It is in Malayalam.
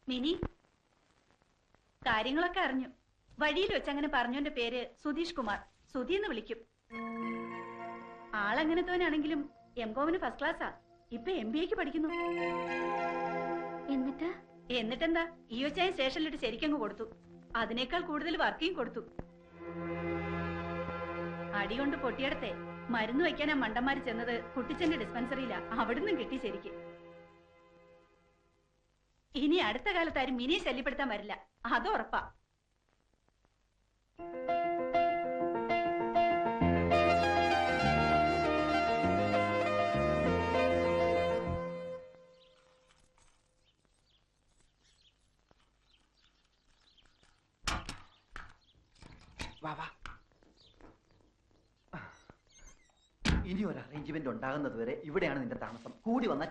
മിനി, കാര്യങ്ങളൊക്കെ അറിഞ്ഞു. വഴിയിൽ വെച്ച് അങ്ങനെ പറഞ്ഞോന്റെ പേര് സുധീഷ് കുമാർ. സുധി എന്ന് വിളിക്കും. ആളങ്ങനത്തോനാണെങ്കിലും എംകോമിന് ഫസ്റ്റ് ക്ലാസ്സാ. ഇപ്പൊ MBA പഠിക്കുന്നു. എന്നിട്ടെന്താ, ഈ വെച്ചായ സ്റ്റേഷനിലിട്ട് ശരിക്കങ്ങ് കൊടുത്തു. അതിനേക്കാൾ കൂടുതൽ വർക്കിംഗ് കൊടുത്തു. അടികൊണ്ട് പൊട്ടിയടത്തെ മരുന്ന് വയ്ക്കാനാ മണ്ടന്മാര് ചെന്നത്. കുട്ടിച്ചന്റെ ഡിസ്പെൻസറിയിലാ. അവിടുന്ന് കിട്ടി ശരിക്ക്. ഇനി അടുത്ത കാലത്ത് ആരും മിനിയെ ശല്യപ്പെടുത്താൻ വരില്ല, അത് ഉറപ്പാ. ഇനി ഒരു അറേഞ്ച്മെന്റ് ഉണ്ടാകുന്നത് വരെ ഇവിടെയാണ് നിന്റെ താമസം. കൂടി വന്നാൽ